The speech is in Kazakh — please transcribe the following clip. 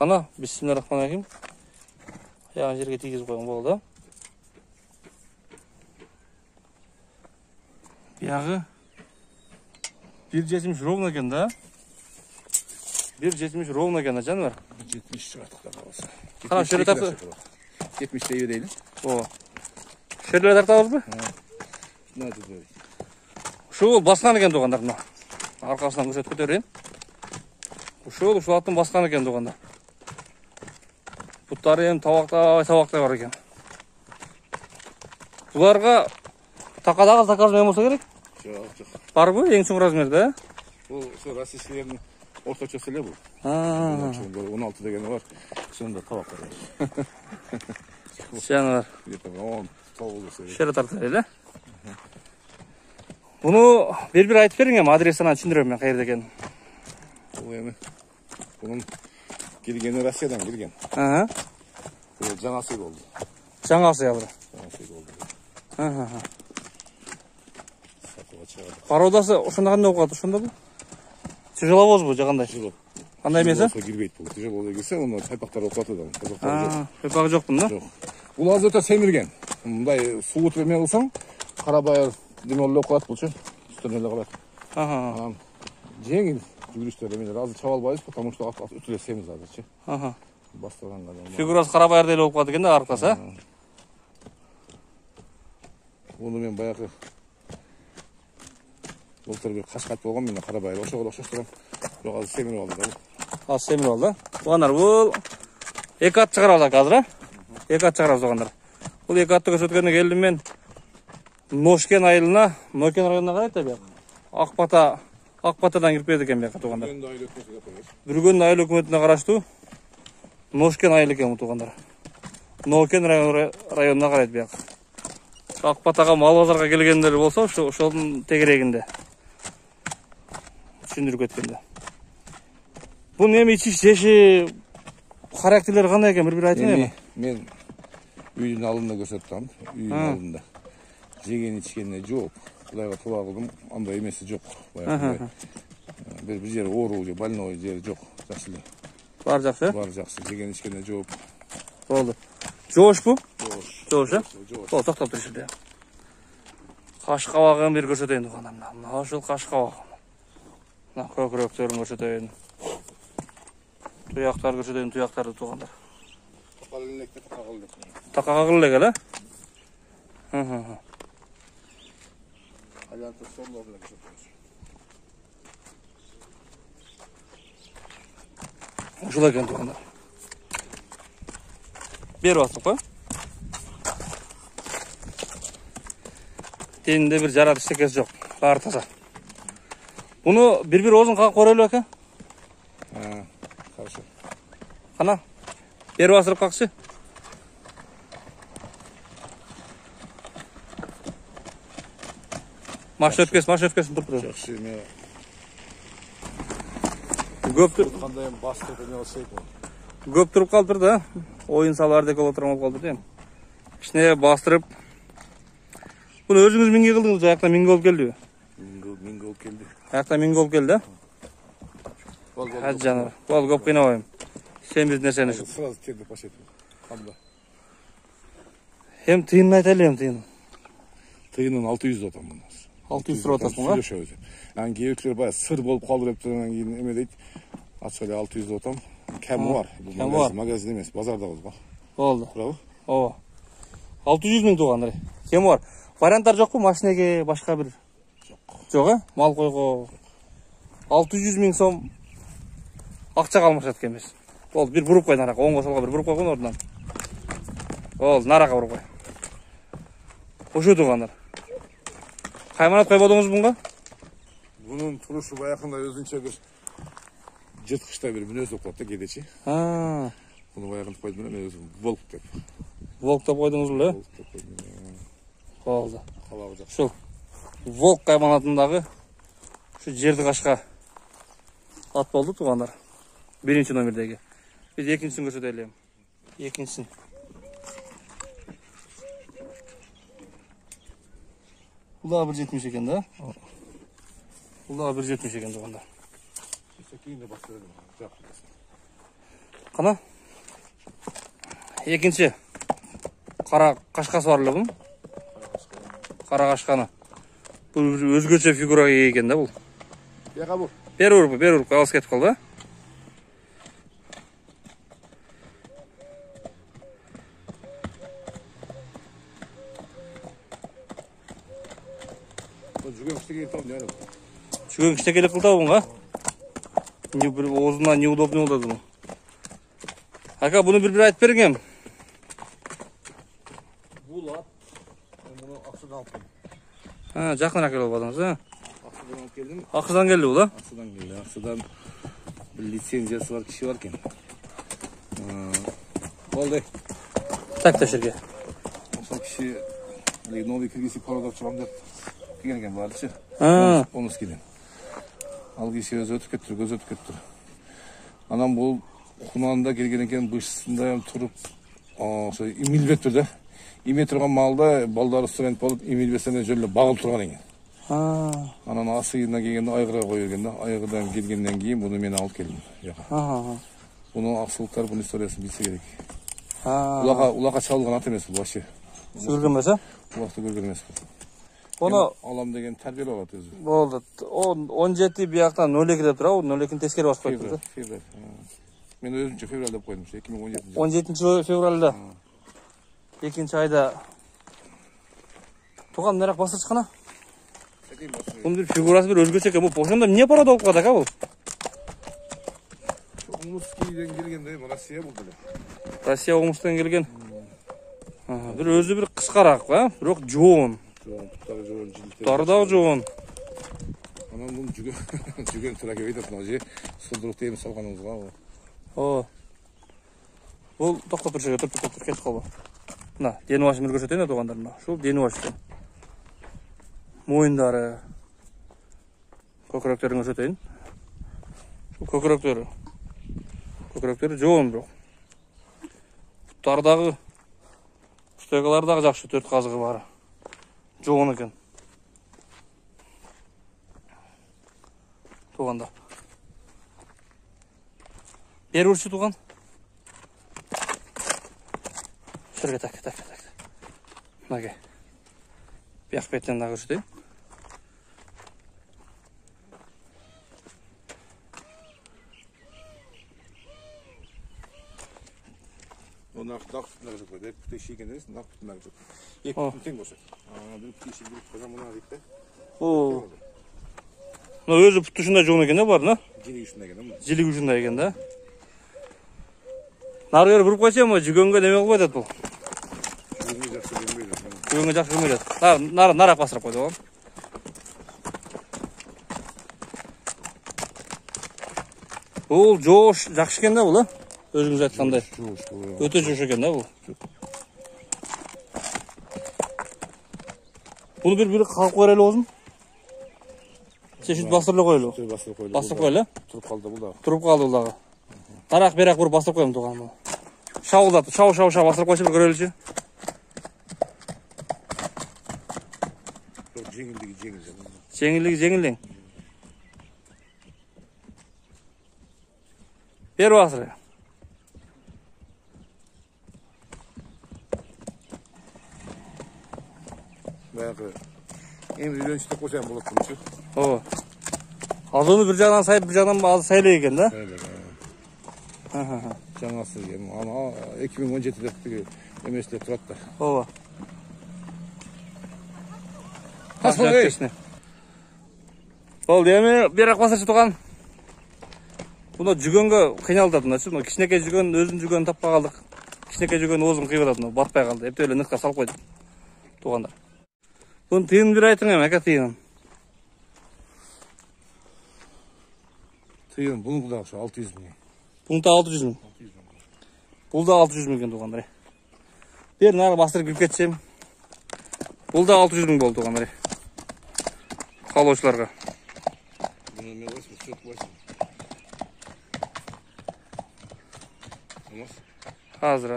Qana, bismillahirrahmanirrahim. Ayağın жерге тигізіп қойған болды. Бияғы 1.70 ровно екен да. 1.70 ровно екен жануар. 70 шығардық қаласа. Қана шөре тарта. 70 дейі дейін. О. Шөре тартабыз ба? Мына жүзі. Шу басқан екен туғандар мына. Арқасынан көрсетіп көтерейін. Шу аттың басқан екен туғандар. Бұттары ем табақтай бар екен. Бұларға тақадағы заказмен болса керек? Жоқ. Бар ғой, ең соң размерді, ә? Бұл российскілердің орташа сөйле бұл. 16 дегені бар. Сонда табақ бар. Жануар. Где-то 10 Шері тартар, ә? Бұны бір айтып берің ем, адресінен түсіндірем мен қайырды екен. Бұл емі. Бұның келгені Россиядан келген. Бұл жаңасы болды. Жаңасы ялыр. Жаңасы болды. Пародасы ұшында қандай оқылады, ұшында бұл? Тяжеловоз бұл, жағандай. Қандай емесі? Келбейді бұл. Тяжеловоз келсе, оны сайпақтар оқылады да. Сайпағы жоқ бұнда? Жоқ. Бұл аз өте семірген. Мұндай су өтірме қылсаң, қарабайыр демелі оқылады бұл ше. Үстірнелі қалады. Жеңіл жүгіріштер емелер. Азы чавал байыз, потому что үтіле семіз азыр ше. Бастаған қадан. Фигурасы қарабайыр дейлі оқылады екен де арқасы, ә? Оны мен баяғы былтыр бір қашқат болған, мен қарабайыр ошоға ұқсастырам. Жоқ азы семір алды да. Az semir oldu. Oğanlar bu екі ат шығарады қазір, ә? Екі ат шығарады оғандар. Бұл екі атты көрсеткенде келдім мен Ношкен айылына, Нокен районына қарайды бияқ. Ақбатадан кіріп еді екен бияқ туғандар. Бүрген айыл өкіметіне қарашты Ношкен айыл екен туғандар. Нокен районына қарайды бияқ. Ақбатаға мал базарға келгендер болса, шолдың тегерегінде. Түсіндіріп кеткенде. Бұл неме жеші характерлері қандай екен, бір айтын еме? Мен үйдің алында көрсеттім, үйдің алында. Жеген ішкеніне жоқ. Құдайға туа қылдым, андай емесі жоқ. Бір жері ору, больной жері жоқ. Жақсылы. Бар жақсы? Бар жақсы, жеген ішкеніне жоқ. Болды. Жош бұл? Жош, ә? Сол, тоқтап тұр ішінде. Қаш қавағын бір көрсетейін тұғанам. Нашыл қаш қавағын. Көкіректерін көрсетейін. Tuyaqlar görüşedeyin, tuyaqları tuğanlar. Taqaqa qıllık elə? Uşula ekan tuğanlar. Beri bastık qoy. Deninde bir jarat iştekesi жоқ. Bari taza. Bunu bir ozun qaq qoraylı ekan? Хорошо. Қана, бері басырып қақшы. Машы өткесін тұрып тұрып. Жақсы, мен... Көп тұр. Қандайым басты өтіне олсайып ол. Көп тұрып қалдыр да. Ойын салар дека отырмап қалдыр дейм. Кішіне бастырып. Бұны өзіңіз менге қылдыңыз, аяқта менге болып келді. Менге болып келді. Аяқта менге болып келді. Hadi canım. Bol kop kıynavayım. Sen biz neseni şu. Sırası terdi paşet. Hamda. Hem tıyınını aytalı hem tıyını. Tıyının 600 otam bunlar. 600 lira otasın ha? Yani geyikler bayağı sır bolup kaldırıp duran gibi eme deyip açılı 600 otam. Kemi var. Kemi var. Magazin emez. Bazarda oldu bak. Oldu. Bravo. O. 600 bin tuğanları. Kemi var. Variantlar жоқ қой, машинеге başka bir. Жоқ, ha? Mal koygu. 600 bin som ақша қалмаш жатқан емес. Ол бір бұрып қой нараға, оңға солға бір бұрып қойған орнынан. Ол нараға бұрып қой. Ошу туғандар. Қайманат қой болдыңыз бұнға? Bunun turuşu bayakında özünçe bir жырткычтай bir мүнөз болып қалды кедечи. Bunu bayakında koydum мен өзім волк деп. Волк деп қойдыңыз бұл, Волк деп қойдым. Болды. Қалағы жақсы. Шул. Волк қайманатындағы şu жерді қашқа ат болды туғандар. Birinci номердегі. Biz ikincisini көрсетелем. Ikincisini. Бұл да 1.70 екен да? Бұл да 1.70 екен туғандар. Qana. Екінші қара қашқасы бар бұның. Қара қашқаны. Бұл өзгеше фигураға ие екен да бұл. Бері ұрып, алыс кетіп қалды. Жүген кішкенелік қылтау бұнға. Оғызына неудобный болды бұл. Ака, бұны бір айтып бергем. Бұл ат, мұны Ақсудан алып келдім. Жақынырақ келіп бадыңыз, Ақсудан алып келдім. Ақсудан келді бұл, Ақсудан келді. Ақсудан бір лицензиясы бар кіші бар екен. Болды. Так, жерге. Осы кіші новый кіргесі парадап шығам деп келген екен барды ше. Оны скеден. Ал кеше көз өтіп кеттір. Анам бұл құнанында келген екен бұшысында тұрып, имел тұр да. Име тұрған малда балдары студент болып, имел бесіне жөлі бағыл тұрған екен. Анан асыйына келгенде айғыра қойырген да. Айғырдан келгеннен кейін бұны мен алып келдім. Бұның ақсылықтар бұл историясын білсе керек. Улаға чалылған ат емес бұл вообще. Көрген бәсі? Улақты көрген емес бұл. Оны алам деген тәрбиелі олады өзі. Болды. 17 бияқтан 02 деп тұра, 02-ні тескері басып қойды. Февраль. Мен өзімше февраль деп қойдым, 2017. 17 февральда. Екінші айда. Туған мәрақ басыр шыққана? Бұның бір фигурасы бір өзгеше екен. Бұл поқшамда не парада олып қады, қа бұл? Омскийден келгенде, Россия бұл біле. Россия Омскийден келген. Бір өзі бір қысқарақ, бірақ жоғын. Тардағы жоғын. Анан бұл жүген тұра кебейді же сұлдырық дейміз салғанымызға. Бұл тоқтап бір жерге тұр кетіп қалба. Дені башы бір көрсетейін туғандарына. Шул дені башы. Мойындары. Көкіректерін көрсетейін. Шул көкіректері. Көкіректері жоғын бірақ. Бұттардағы, ұстайғалардағы жақшы 4 қазығы бары. Жоғын екен. Туғанда. Бері ұршы туған. Шырға так. Наге. Бияқ беттен да көрсетейін. Оны нақ бүтінлігі жоқ қойды. Бүті шейген емес, нақ бүтінлігі жоқ. Екі бүтін тең болшы. Бір бүті шейген бір қожа мұна дейікті. Өзі бүті ұшында жоғын екен да бар, на? Желік ұшында екен, да? Желік ұшында екен, да? Нарғыр бұрып қойсам, жүгенге неме қылып айтады бұл? Жүгенге жақсы көрмейді. Нарақ басырап қойды оған. Бұл жош жақшы екен да бұл, өзіңіз айтқандай. Өте жош екен да бұл. Бұны бір қалып қойрайлы оғызын? Сешіт бастырылы қойлы? Бастырып қойлы? Тұрып қалды бұл да. Тұрып қалды бұл дағы. Тарақ берақ бұрып бастырып қойым туған бұл. Шауылдаты, шау бастырып қойшы бір көрелі. Жеңілдең. Бер басыры. Баяғы енді үйреншітіп қойсайын болады бұншы. Азуны бір жағынан сайып, бір жағынан азы сайлы екен, да? Жаңасы екен. 2017-де емесілер тұрады да. Ол деме берақ басыршы туған. Бұны жүгенге қиналдады. Кішінеке жүген, өзін жүген таппа қалдық. Кішінеке жүген өзін қиғырады, батпай қалды. Ептеулі ныққа сал қойды туғандар. Бұны тыйын бір айтың әм, әка тыйын. Тыйын, бұның да 600 мың. Бұның да 600 мың. Бұл да 600 мың туғандар. Бер нағы бастырып кеп кетсем. Бұл да 600 мың болды туғандар. Қалаушыларға. Hazır.